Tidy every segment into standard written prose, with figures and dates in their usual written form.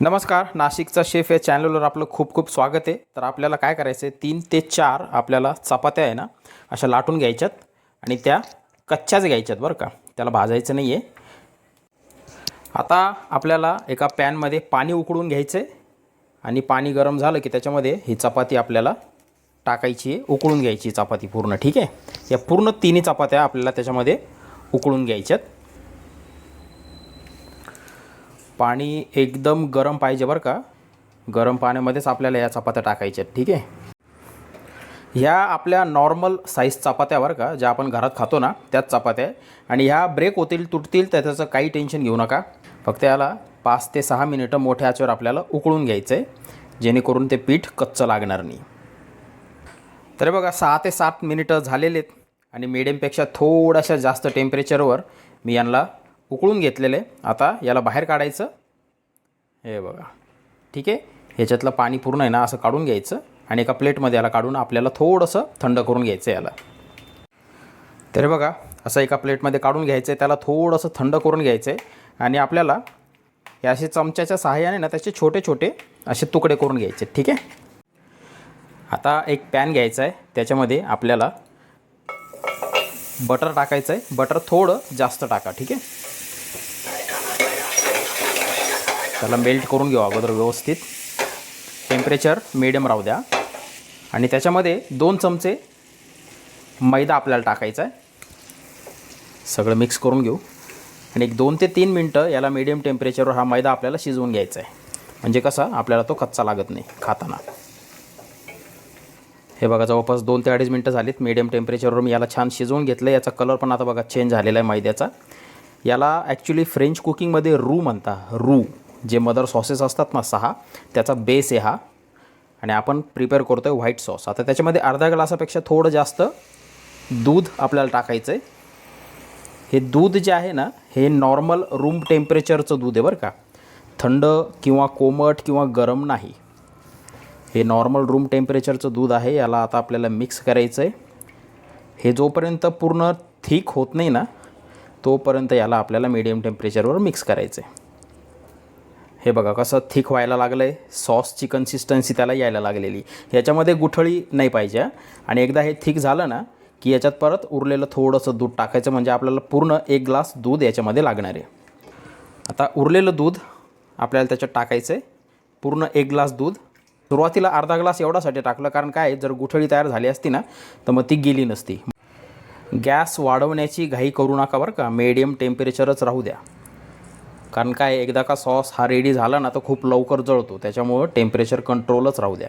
नमस्कार, नाशिकचा शेफ या चॅनलवर आपलं खूप खूप स्वागत आहे। तर आपल्याला काय करायचं आहे, 3 ते 4 आपल्याला चपात्या आहे ना अशा लाटून घ्यायच्यात आणि त्या कच्च्याच घ्यायच्यात बरं का, त्याला भाजायचं नाही आहे। आता आपल्याला एका पॅनमध्ये पाणी उकळून घ्यायचं आहे आणि पाणी गरम झालं की त्याच्यामध्ये ही चपाती आपल्याला टाकायची आहे, उकळून घ्यायची चपाती पूर्ण। ठीक आहे, या पूर्ण 3 चपात्या आपल्याला त्याच्यामध्ये उकळून घ्यायच्यात। पाणी एकदम गरम पाहिजे बरं का, गरम पाण्यामध्येच आपल्याला या चपात्या टाकायच्या आहेत। ठीक आहे, ह्या आपल्या नॉर्मल साईज चपात्या बरं का, ज्या आपण घरात खातो ना त्याच चपात्या आहे। आणि ह्या ब्रेक होतील, तुटतील, त्याचं काही टेन्शन घेऊ नका। फक्त याला 5 ते 6 मिनिटं मोठ्या आचेवर आपल्याला उकळून घ्यायचं आहे, जेणेकरून ते पीठ कच्चं लागणार नाही। तर बघा 6 ते 7 मिनिटं झालेले आहेत आणि मीडियमपेक्षा थोड्याशा जास्त टेम्परेचरवर मी यांना उकळून घेतलेलं आहे। आता याला बाहेर काढायचं, हे बघा। ठीक आहे, ह्याच्यातलं पाणी पूर्ण आहे ना असं काढून घ्यायचं आणि एका प्लेटमध्ये याला काढून आपल्याला थोडंसं थंड करून घ्यायचं याला। तर बघा असं एका प्लेटमध्ये काढून घ्यायचं आहे, त्याला थोडंसं थंड करून घ्यायचं आहे आणि आपल्याला हे असे चमच्याच्या सहाय्याने ना त्याचे छोटे छोटे असे तुकडे करून घ्यायचे। ठीक आहे, आता एक पॅन घ्यायचा आहे, त्याच्यामध्ये आपल्याला बटर टाकायचं आहे। बटर थोडं जास्त टाका। ठीक आहे, त्याला मेल्ट करून घेऊ अगोदर व्यवस्थित, टेम्परेचर मीडियम राहू द्या। आणि त्याच्यामध्ये 2 चमचे मैदा आपल्याला टाकायचा आहे, सगळं मिक्स करून घेऊ आणि एक 2 ते 3 मिनटं याला मीडियम टेम्परेचरवर हा मैदा आपल्याला शिजवून घ्यायचा आहे, म्हणजे कसा आपल्याला तो कच्चा लागत नाही खाताना। हे बघा जवळपास 2 ते 2.5 मिनटं झालीत मीडियम टेम्परेचरवर मी याला छान शिजवून घेतलं। याचा कलर पण आता बघा चेंज झालेला आहे मैद्याचा। याला ॲक्च्युली फ्रेंच कुकिंगमध्ये रू म्हणतात, रू जे मदर सॉसेस असतात ना 6, त्याचा बेस आहे हा। आणि आपण प्रिपेअर करतो आहे व्हाईट सॉस। आता त्याच्यामध्ये अर्धा ग्लासापेक्षा थोडं जास्त दूध आपल्याला टाकायचं आहे। हे दूध जे आहे ना हे नॉर्मल रूम टेम्परेचरचं दूध आहे बरं का, थंड किंवा कोमट किंवा गरम नाही, हे नॉर्मल रूम टेम्परेचरचं दूध आहे। याला आता आपल्याला मिक्स करायचं आहे। हे जोपर्यंत पूर्ण थिक होत नाही ना तोपर्यंत याला आपल्याला मीडियम टेम्परेचरवर मिक्स करायचं आहे। हे बघा कसं थिक व्हायला लागलं आहे, सॉसची कन्सिस्टन्सी त्याला यायला लागलेली। याच्यामध्ये गुठळी नाही पाहिजे। आणि एकदा हे थिक झालं ना की याच्यात परत उरलेलं थोडंसं दूध टाकायचं, म्हणजे आपल्याला पूर्ण 1 ग्लास दूध याच्यामध्ये लागणार आहे। आता उरलेलं दूध आपल्याला त्याच्यात टाकायचं आहे, पूर्ण 1 ग्लास दूध। सुरुवातीला अर्धा ग्लास एवढासाठी टाकलं, कारण काय जर गुठळी तयार झाली असती ना तर मग ती गेली नसती। गॅस वाढवण्याची घाई करू नका बरं का, मीडियम टेम्परेचरच राहू द्या, कारण काय एकदा का सॉस हा रेडी झाला ना तर खूप लवकर जळतो, त्याच्यामुळं टेम्परेचर कंट्रोलच राहू द्या।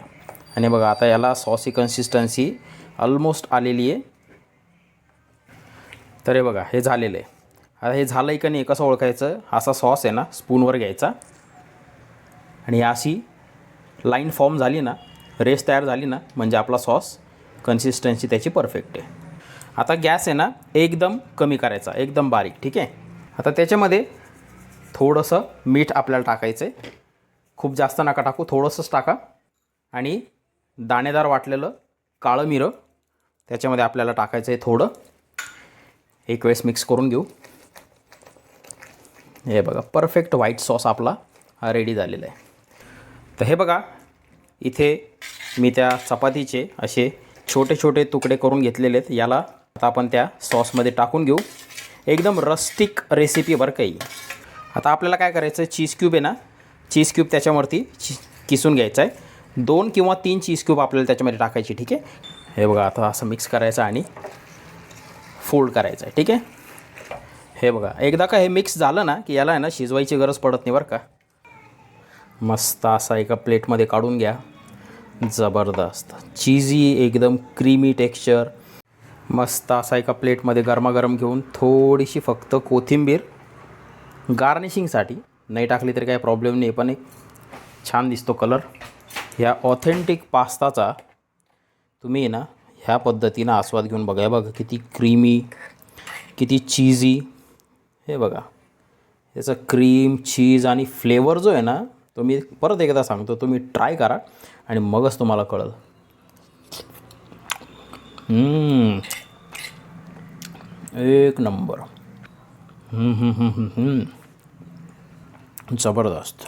आणि बघा आता याला सॉसची कन्सिस्टन्सी ऑलमोस्ट आलेली आहे। तर हे बघा हे झालेलं आहे। आता हे झालं आहे का नाही कसं ओळखायचं, असा सॉस आहे ना स्पूनवर घ्यायचा आणि अशी लाईन फॉर्म झाली ना, रेस तयार झाली ना, म्हणजे आपला सॉस कन्सिस्टन्सी त्याची परफेक्ट आहे। आता गॅस आहे ना एकदम कमी करायचा, एकदम बारीक। ठीक आहे, आता त्याच्यामध्ये थोडंसं मीठ आपल्याला टाकायचं आहे, खूप जास्त नका टाकू, थोडंसंच टाका। आणि दाणेदार वाटलेलं काळं मिरं त्याच्यामध्ये आपल्याला टाकायचं आहे थोडं। एक वेळेस मिक्स करून घेऊ। हे बघा परफेक्ट व्हाईट सॉस आपला हा रेडी झालेला आहे। तर हे बघा इथे मी त्या चपातीचे असे छोटे छोटे तुकडे करून घेतलेले आहेत। याला आता आपण त्या सॉसमध्ये टाकून घेऊ। एकदम रस्टिक रेसिपी बरं काही। आता आपल्याला काय करायचं, चीज क्यूब आहे ना, चीज क्यूब त्याच्यावरती किसून घ्यायचा आहे। 2 किंवा 3 चीज क्यूब आपल्याला त्याच्यामध्ये टाकायची। ठीक आहे, हे बघा आता असं मिक्स करायचं आणि फोल्ड करायचं आहे। ठीक आहे, हे बघा एकदा का हे मिक्स झालं ना की याला आहे ना शिजवायची गरज पडत नाही बरं का। मस्त असा एका प्लेटमध्ये काढून घ्या, जबरदस्त चीजी एकदम क्रीमी टेक्स्चर। मस्त असा एका प्लेटमध्ये गरमागरम घेऊन थोडीशी फक्त कोथिंबीर गार्निशिंगसाठी, नाही टाकली तरी काही प्रॉब्लेम नाही, पण एक छान दिसतो कलर। ह्या ऑथेंटिक पास्ताचा तुम्ही ना ह्या पद्धतीनं आस्वाद घेऊन बघा। बघा किती क्रीमी, किती चीजी। हे बघा याचं क्रीम, चीज आणि फ्लेवर जो आहे ना तो मी परत एकदा सांगतो, तुम्ही ट्राय करा आणि मगच तुम्हाला कळेल। एक नंबर, जबरदस्त।